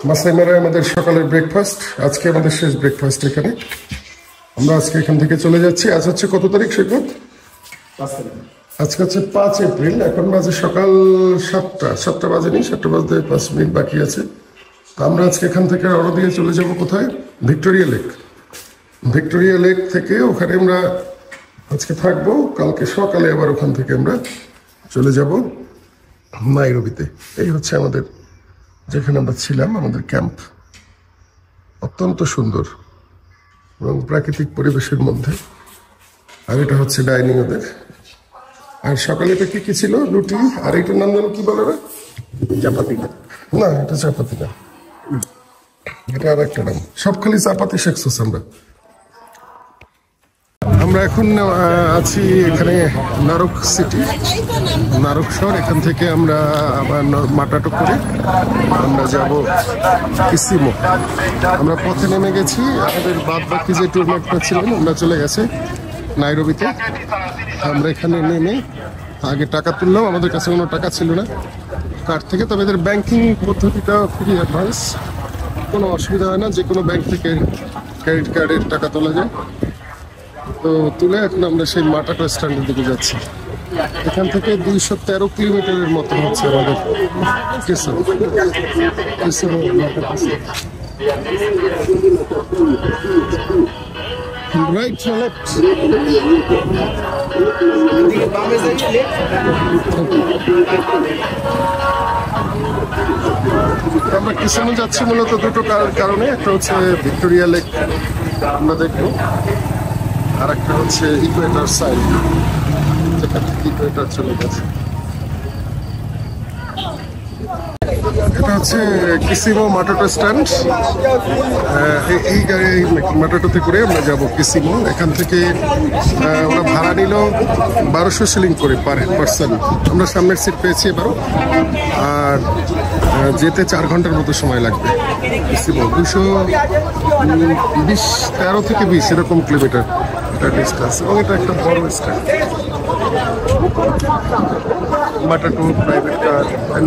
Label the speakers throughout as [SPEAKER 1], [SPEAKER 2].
[SPEAKER 1] মাসাই মারায় আমাদের সকালের ব্রেকফাস্ট। আজকে আমাদের শেষ ব্রেকফাস্ট এখানে। আমরা আজকে এখান থেকে চলে যাচ্ছি। আজ হচ্ছে কত তারিখ সৈকত? আজকে হচ্ছে 5 এপ্রিল। এখন বাজে সকাল 7টা বাজেনি, 7টা বাজতে 5 মিনিট বাকি আছে। তো আমরা আজকে এখান থেকে রওনা দিয়ে চলে যাব কোথায়? Victoria lake. ভিক্টোরিয়া লেক থেকে ওখানে আমরা আজকে থাকবো, কালকে সকালে আবার ওখান থেকে আমরা চলে যাব নাইরোবিতে। এই হচ্ছে আমাদের যেখানে আমরা ছিলাম, আমাদের ক্যাম্প। অত্যন্ত সুন্দর এবং প্রাকৃতিক পরিবেশের মধ্যে। আর এটা হচ্ছে ডাইনিং ওদের। আর সকালে এটা কি ছিল? রুটি। আর এটার নাম যেন কি বলে রে? চাপাতি। না, এটা চাপাতি না, এটা আর একটা নাম। সব খালি চাপাতি শেখছিস আমরা। আমরা এখন আছি এখানে নারক সিটি, নারক শহর। এখান থেকে আমরা আবার মাটাটো করে আমরা যাব কিসিমো। আমরা পথে নেমে গেছি। আমাদের বাদ বাকি যে ট্যুর ম্যাপটা ছিলেন আমরা চলে গেছে নাইরোবিতে। আমরা এখানে নেমে আগে টাকা তুললাম, আমাদের কাছে কোনো টাকা ছিল না কার্ড থেকে। তবে এদের ব্যাংকিং পদ্ধতিটা খুবই অ্যাডভান্স, কোনো অসুবিধা হয় না। যে কোনো ব্যাংক থেকে ক্রেডিট কার্ডের টাকা তোলা যায়। তো তুলে এখন আমরা সেই মাটাটো স্ট্যান্ডের দিকে যাচ্ছি। এখান থেকে 213 কিলোমিটারের মতো হচ্ছে আমাদের কিসিমো। রাইট না লেফট? আমরা কিসিমো যাচ্ছি মূলত দুটো কারণে। একটা হচ্ছে ভিক্টোরিয়া লেক আমরা দেখবো, আর একটা হচ্ছে ইকুয়েটর সাইড, যেখান থেকে ইকুয়েটর চলে গেছে। এটা হচ্ছে কিসিমো মাটাটো স্ট্যান্ড। এই গাড়ি মাটাটোতে করে আমরা যাব কিসিমো। এখান থেকে ওরা ভাড়া নিল 1200 শিলিং করে পার পার্সন। আমরা সামনের সিট পেয়েছি এবারও। আর যেতে 4 ঘন্টার মতো সময় লাগবে। কিসিমো 13 থেকে 20 এরকম কিলোমিটার এটা ডিস্টেন্স, এবং এটা একটা বড় স্ট্যান্ড। মাটাটো, প্রাইভেট কার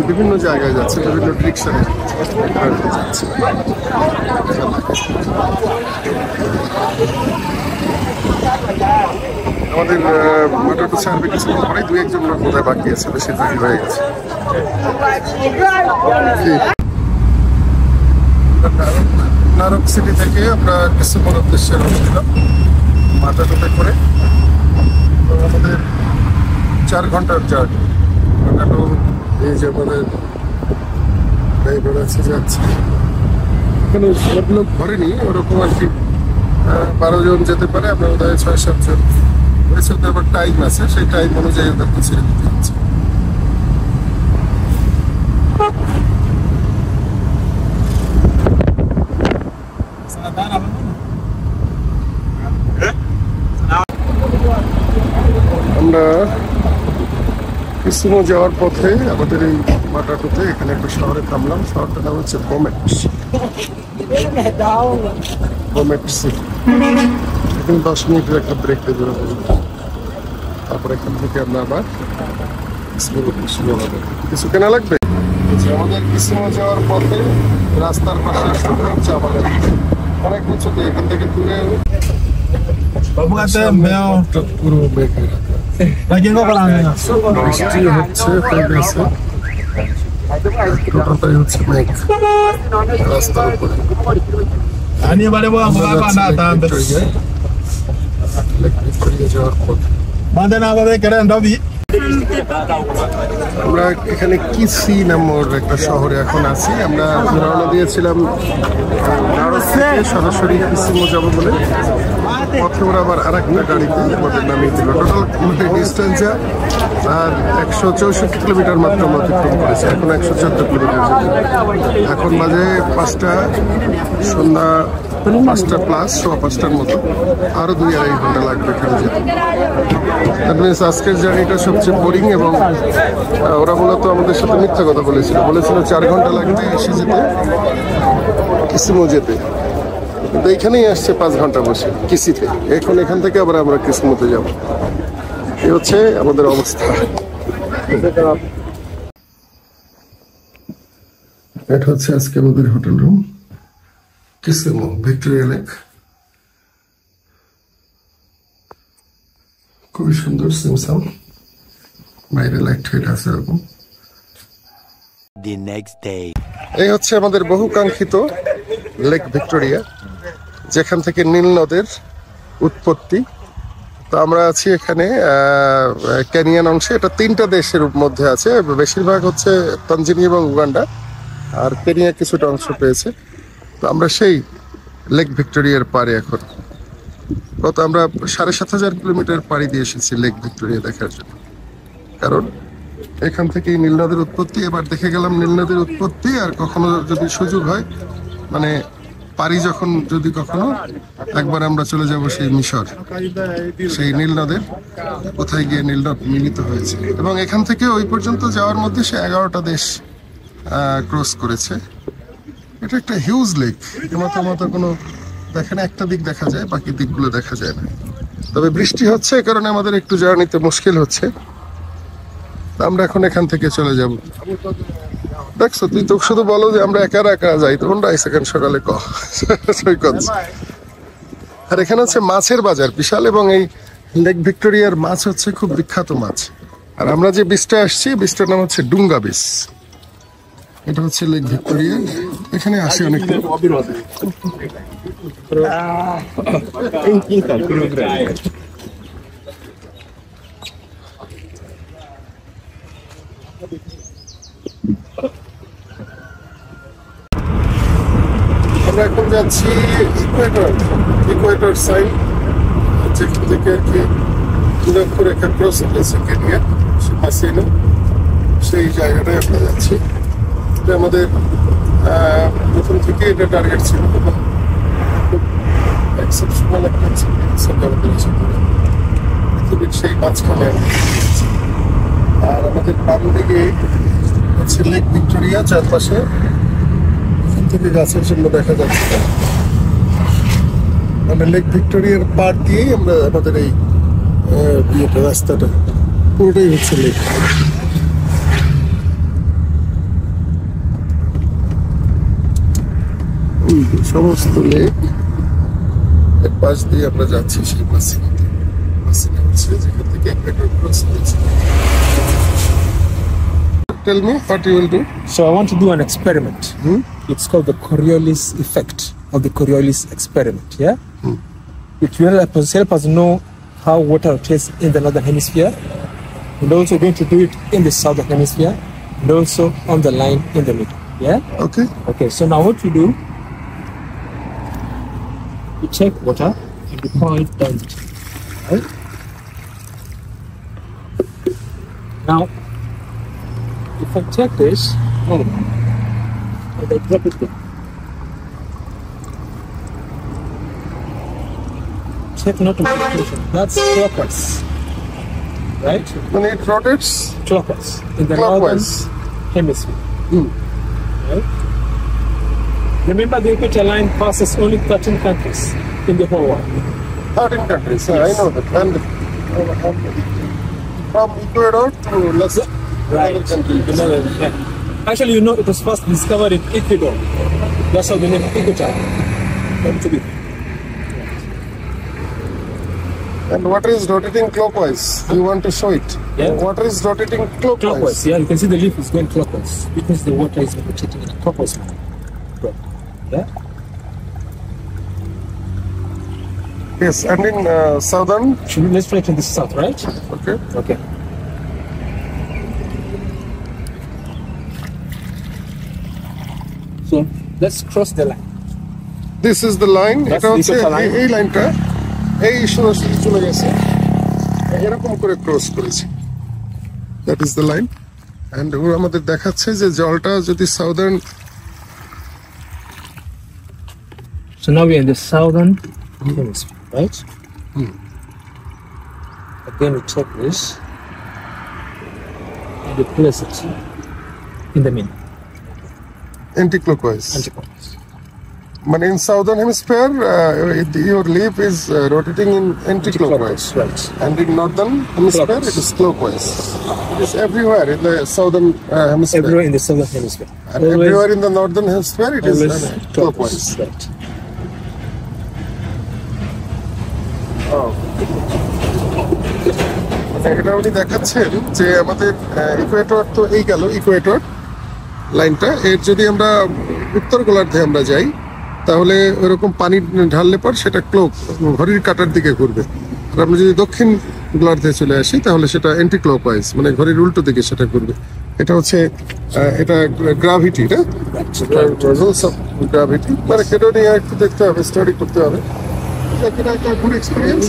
[SPEAKER 1] বিভিন্ন জায়গায় যাচ্ছে, বিভিন্ন রিক্সা যাচ্ছে। আমাদের মাটাটো ছাড়বে কিছুক্ষণ পরে। 2-1 লোক বোধহয় বাকি আছে, বেশিরভাগই হয়ে গেছে। নারক সিটি থেকে আমরা কিসিমোর উদ্দেশ্যে রওনা দিলাম মাটাটোতে করে। আমাদের 4 ঘন্টার জার্নি। মাটাটো এই যে আমাদের ড্রাইভার আছে যাচ্ছে। এখানে সব লোক ভরেনি, ওরকম আর কি 12 জন যেতে পারে। আমরা বোধহয় 6-7 জন হয়েছে। ওদের আবার টাইম আছে, সেই টাইম অনুযায়ী ওদেরকে ছেড়ে দিতে হচ্ছে। আমরা কিসিমো যাওয়ার পথে আমাদের এই মাটাটোতে এখানে একটা শহরে থামলাম। শহরটার নাম হচ্ছে বোমেট সিটি। এখানে 10 মিনিটের একটা ব্রেক দেবে। তারপর এখান থেকে আমরা আবার কিছু কেনা লাগবে। আমাদের কিসিমো যাওয়ার পথে রাস্তার পাশে চা বাগান অনেক কিছুতে। এখান থেকে দূরে পুরো বেকার বৃষ্টি হচ্ছে, হয়ে গেছে। টোটালটাই হচ্ছে মেঘ রাস্তার উপরে। যাওয়ার পথ আমরা এখানে কিসি নামের একটা শহরে এখন আছি। আমরা রওনা দিয়েছিলাম সরাসরি কিসিমো যাবো বলে। পথে ওরা আবার আর একটা গাড়িতে আমাদের নামিয়ে দিল। টোটাল ডিস্টেন্স আর 164 কিলোমিটার মাত্র আমরা অতিক্রম করেছি। এখন 114 কিলোমিটার। এখন বাজে 5টা, সন্ধ্যা 5টা প্লাস, 5টার মতো। আরো 2-2.5 ঘন্টা লাগবে এখানে যেতে। দ্যাট মিনস আজকের জার্নিটা সবচেয়ে বোরিং। এবং ওরা মূলত আমাদের সাথে মিথ্যা কথা বলেছিল 4 ঘন্টা লাগবে এসে যেতে, কিসিমো যেতে। কিন্তু এইখানেই আসছে 5 ঘন্টা বসে কিসিতে। এখন এখান থেকে আবার আমরা কিসিমোতে যাব। এই হচ্ছে আমাদের অবস্থা। এটা হচ্ছে আজকে আমাদের হোটেল রুম, কিসিমো, ভিক্টোরিয়া লেক। খুবই সুন্দর, সিমসাম, বাইরে লাইট ফাইট আছে এরকম। এই হচ্ছে আমাদের বহুকাঙ্ক্ষিত লেক ভিক্টোরিয়া, যেখান থেকে নীল নদের উৎপত্তি। তো আমরা আছি এখানে কেনিয়ান অংশে। এটা 3টা দেশের মধ্যে আছে, বেশিরভাগ হচ্ছে তানজানিয়া এবং উগান্ডা, আর কেনিয়া কিছুটা অংশ পেয়েছে। তো আমরা সেই লেক ভিক্টোরিয়ার পাড়ে এখন। আমরা ৭,৫০০ কিলোমিটার পাড়ি দিয়ে এসেছি লেক ভিক্টোরিয়া দেখার জন্য, কারণ এখান থেকেই নীল নদের উৎপত্তি। এবার দেখে গেলাম নীল নদের উৎপত্তি, আর কখনো যদি সুযোগ হয়, মানে পারি যখন, যদি কখনো একবার আমরা চলে যাব সেই মিশর, সেই নীল নদের কোথায় গিয়ে নীল নদ মিলিত হয়েছে। এবং এখান থেকে ওই পর্যন্ত যাওয়ার মধ্যে সে 11টা দেশ ক্রস করেছে। এটা একটা হিউজ লেক, মতো কোনো দেখেন একটা দিক দেখা যায়, বাকি দিকগুলো দেখা যায় না। তবে বৃষ্টি হচ্ছে, এই কারণে আমাদের একটু জার্নিতে মুশকিল হচ্ছে। আমরা এখন এখান থেকে চলে যাব। দেখছো, তুই তো শুধু বলো যে আমরা একা একা যাই, তখন সেকেন্ড সকালে সৈকত। আর এখানে হচ্ছে মাছের বাজার বিশাল, এবং এই লেক ভিক্টোরিয়ার মাছ হচ্ছে খুব বিখ্যাত মাছ। আর আমরা যে বিচটা আসছি, বিচটার নাম হচ্ছে ডুঙ্গা বিচ। এটা হচ্ছে লেক ভিক্টোরিয়া, এখানে আসে অনেক লোক। আমরা এখন যাচ্ছি ইকুয়েটর সাইন, যেখান থেকে আর কি রেখা ক্রস করেছে কেনিয়া, হাসিনা, সেই জায়গাটায় আমরা যাচ্ছি। এটা আমাদের প্রথম থেকে এটা টার্গেট ছিল, এক্সেপশনাল একটা পৃথিবীর সেই মাঝখানে। আর আমাদের বাম দিকে হচ্ছে লেক ভিক্টোরিয়া, চারপাশে এখান থেকে গাছের জন্য দেখা যাচ্ছে। মানে লেক ভিক্টোরিয়ার পার দিয়েই আমরা আমাদের এই রাস্তাটা পুরোটাই হচ্ছে লেক। সমস্ত লেক এর পাশ দিয়ে আমরা যাচ্ছি সেই মাসিনাতে। মাসিনা হচ্ছে যেখান থেকে ইকুয়েটর ক্রস হয়েছে। Tell me what you will do.
[SPEAKER 2] So I want to do an experiment. It's called the Coriolis effect, or the Coriolis experiment. Yeah, it will help us know how water rotates in the northern hemisphere, and also going to do it in the southern hemisphere, and also on the line in the middle. Yeah.
[SPEAKER 1] Okay.
[SPEAKER 2] Okay. So now what we do? We take water and we pour it down the tube, right? Now, if I take this and I drop it down, check not to rotation. That's clockwise, right?
[SPEAKER 1] When it rotates
[SPEAKER 2] Clockwise in the
[SPEAKER 1] clockwise.
[SPEAKER 2] northern hemisphere. Right? Remember, the equator line passes only 13 countries in the whole world.
[SPEAKER 1] 13 countries. I know that. And from Ecuador to
[SPEAKER 2] Right. Yeah. Actually, you know, it was first discovered in Ecuador. That's how the name equator came to be.
[SPEAKER 1] And water is rotating clockwise. You want to show it?
[SPEAKER 2] Yeah.
[SPEAKER 1] Water is rotating clockwise.
[SPEAKER 2] Clockwise, yeah, you can see the leaf is going clockwise because the water is rotating in a clockwise manner. Right. Yeah.
[SPEAKER 1] Yes, and in southern.
[SPEAKER 2] Let's try it in the south, right?
[SPEAKER 1] Okay.
[SPEAKER 2] Okay. So let's cross the line.
[SPEAKER 1] This is the line.
[SPEAKER 2] That's
[SPEAKER 1] এটা হচ্ছে
[SPEAKER 2] the line.
[SPEAKER 1] এই লাইনটা এই সোজাসুজি চলে গেছে, এরকম করে ক্রস করেছে। That is the line. And ও আমাদের দেখাচ্ছে যে জলটা যদি southern.
[SPEAKER 2] So now we're in the southern hemisphere, right? Again, we check this and we place it in the middle.
[SPEAKER 1] anti-clockwise.
[SPEAKER 2] Anti-clockwise.
[SPEAKER 1] But in southern hemisphere, your leaf is rotating in anti-clockwise,
[SPEAKER 2] Right.
[SPEAKER 1] and in northern hemisphere
[SPEAKER 2] Clockwise.
[SPEAKER 1] it is clockwise. It is everywhere in the southern hemisphere,
[SPEAKER 2] Everywhere in the southern hemisphere.
[SPEAKER 1] and everywhere in the northern hemisphere it is
[SPEAKER 2] always
[SPEAKER 1] clockwise.
[SPEAKER 2] Right.
[SPEAKER 1] এটা উনি দেখাচ্ছেন যে আমাদের Ecuador তো এই গেল Ecuador লাইনটা, এর যদি আমরা উত্তর গোলার্ধে আমরা যাই তাহলে ওইরকম পানি ঢাললে পর সেটা ক্লক ঘড়ির কাঁটার দিকে ঘুরবে। আর আমরা যদি দক্ষিণ গোলার্ধে চলে আসি তাহলে সেটা অ্যান্টি ক্লকওয়াইজ, মানে ঘড়ির উল্টো দিকে সেটা ঘুরবে। এটা হচ্ছে এটা গ্রাভিটি, না রুলস অফ গ্রাভিটি, মানে সেটা নিয়ে একটু দেখতে হবে, স্টাডি করতে হবে। এটা একটা গুড এক্সপিরিয়েন্স।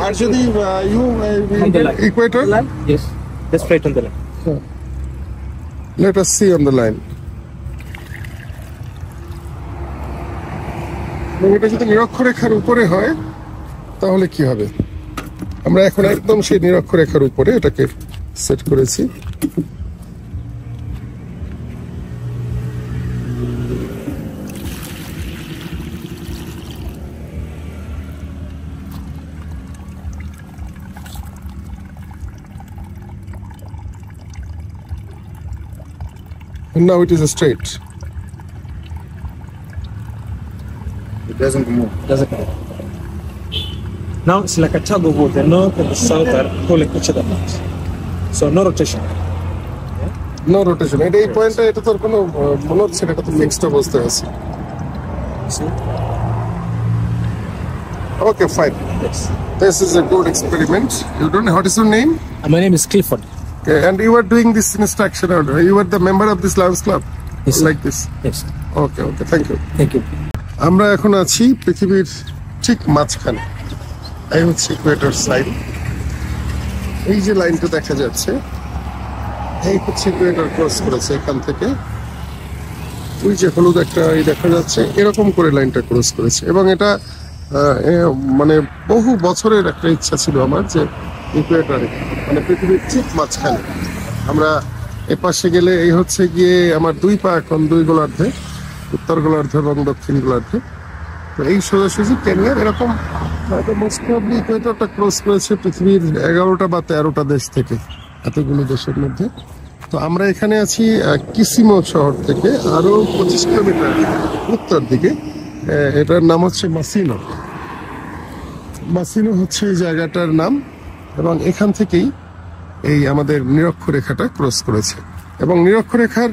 [SPEAKER 1] আর যদি equator,
[SPEAKER 2] Yes. Just right on the line.
[SPEAKER 1] let us see on the line. এটা যদি নিরক্ষরেখার উপরে হয় তাহলে কি হবে? আমরা এখন একদম সেই নিরক্ষরেখার উপরে এটাকে সেট করেছি। And now it is straight.
[SPEAKER 3] It doesn't move.
[SPEAKER 2] Doesn't matter. Now it's like a tug of war. The north and the south are pulling each other apart. So no rotation.
[SPEAKER 1] No rotation. এটা এই পয়েন্টটা, এটা তোর কোনো মনে হচ্ছে এটা তো মিক্সড অবস্থায় আছে।
[SPEAKER 2] See?
[SPEAKER 1] Okay, fine.
[SPEAKER 2] Yes.
[SPEAKER 1] This is a good experiment. You don't know what is your name?
[SPEAKER 2] My name is Clifford.
[SPEAKER 1] Okay, and you are doing this instruction order. You are the member of this Lions Club.
[SPEAKER 2] Yes, sir.
[SPEAKER 1] Like this.
[SPEAKER 2] Yes.
[SPEAKER 1] Okay, thank you.
[SPEAKER 2] Thank you.
[SPEAKER 1] আমরা এখন আছি পৃথিবীর ঠিক মাঝখানে। এই হচ্ছে Ecuador side. এই যে লাইনটা দেখা যাচ্ছে, এই হচ্ছে ইকুয়েটর ক্রস করেছে এখান থেকে। ওই যে হলুদ একটা এই দেখা যাচ্ছে, এরকম করে লাইনটা ক্রস করেছে। এবং এটা মানে বহু বছরের একটা ইচ্ছা ছিল আমার যে ইকুয়েটরে, মানে পৃথিবীর ঠিক মাঝখানে আমরা এপাশে গেলে এই হচ্ছে গিয়ে আমার দুই পা এখন দুই গোলার্ধে, উত্তর গোলার্ধ এবং দক্ষিণ গোলার্ধে। তো এই সোজাসুজি কেনিয়ার এরকম মোস্ট প্রবাবলি ইকুয়েটরটা ক্রস করেছে পৃথিবীর 11টা বা 13টা দেশ থেকে, এতগুলো দেশের মধ্যে। তো আমরা এখানে আছি কিসিমো শহর থেকে আরো 25 কিলোমিটার উত্তর দিকে। এটার নাম হচ্ছে মাসিনো। মাসিনো হচ্ছে এই জায়গাটার নাম, এবং এখান থেকেই এই আমাদের নিরক্ষরেখাটা ক্রস করেছে। এবং নিরক্ষরেখার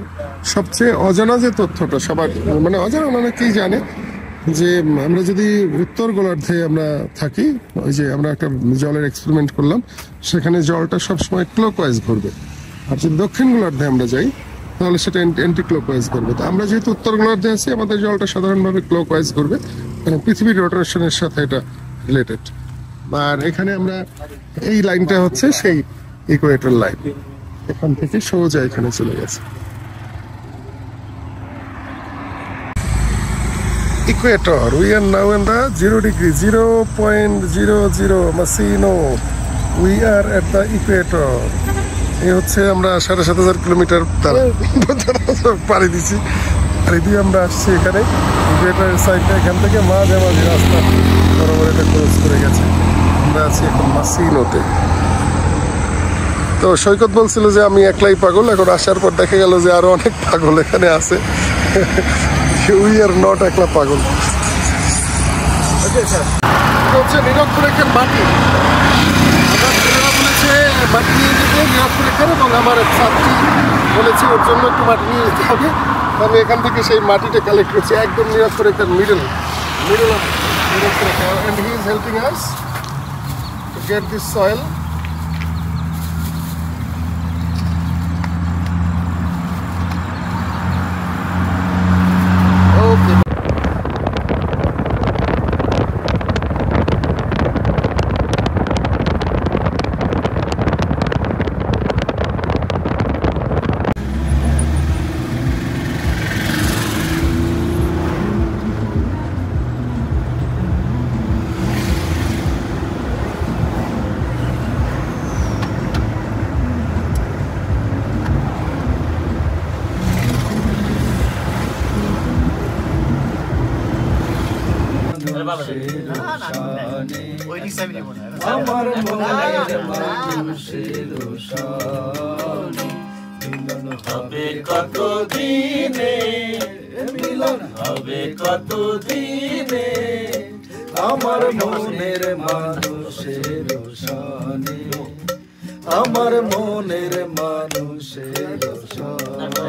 [SPEAKER 1] সবচেয়ে অজানা যে তথ্যটা সবার, মানে অজানা অনেকেই জানে, যে আমরা যদি উত্তর গোলার্ধে আমরা থাকি, ওই যে আমরা একটা জলের এক্সপেরিমেন্ট করলাম, সেখানে জলটা সবসময় ক্লকওয়াইজ ঘুরবে। আর যদি দক্ষিণ গোলার্ধে আমরা যাই তাহলে সেটা অ্যান্টি ক্লকওয়াইজ ঘুরবে। তো আমরা যেহেতু উত্তর গোলার্ধে আছি, আমাদের জলটা সাধারণভাবে ক্লকওয়াইজ ঘুরবে, মানে পৃথিবীর রোটেশনের সাথে এটা রিলেটেড। আর এখানে আমরা এই লাইনটা হচ্ছে সেই ইকুয়েটর লাইন, এখান থেকে সোজা এখানে চলে গেছে। Equator. We are now in the 0 degree, 0.00 Masino. We are at the equator. এই হচ্ছে আমরা 7,500 কিলোমিটার পাড়ি দিছি, পাড়ি দিয়ে আমরা আসছি এখানে ইকুয়েটরের সাইডটা। এখান থেকে মাঝামাঝি রাস্তা বরাবর এটা ক্রস করে গেছে। আমরা আছি এখন মাসিনোতে। তো সৈকত বলছিল যে আমি একলাই পাগল, এখন আসার পর দেখা গেল যে আরো অনেক পাগল এখানে আছে। We are not একলা পাগল। হচ্ছে নিরক্ষরেখার মাটি, আমার ছেলেরা বলেছে মাটি নিয়ে যেতে নিরক্ষরেখার, এবং আমার ছাত্রী বলেছে ওর জন্য একটু মাটি নিয়ে যেতে হবে। আমি এখান থেকে সেই মাটিটা কালেক্ট করছি, একদম নিরক্ষরেখার মিডল অফ নিরক্ষরেখা, and he is helping us to get this soil. Okay.
[SPEAKER 4] আমার মনের মানুষের সনে মিলন হবে কত দিনে, মিলন হবে কত দিনে, আমার মনের মানুষের সনে, আমার মনের মানুষের সনে।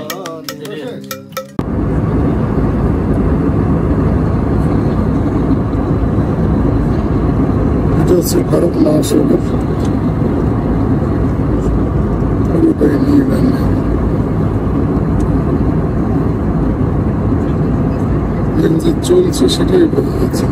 [SPEAKER 1] এটা হচ্ছে ভারত মহাসাগর, পুরোটাই নীল আর নীল। যে চলছে সেটাই বোঝা যাচ্ছে।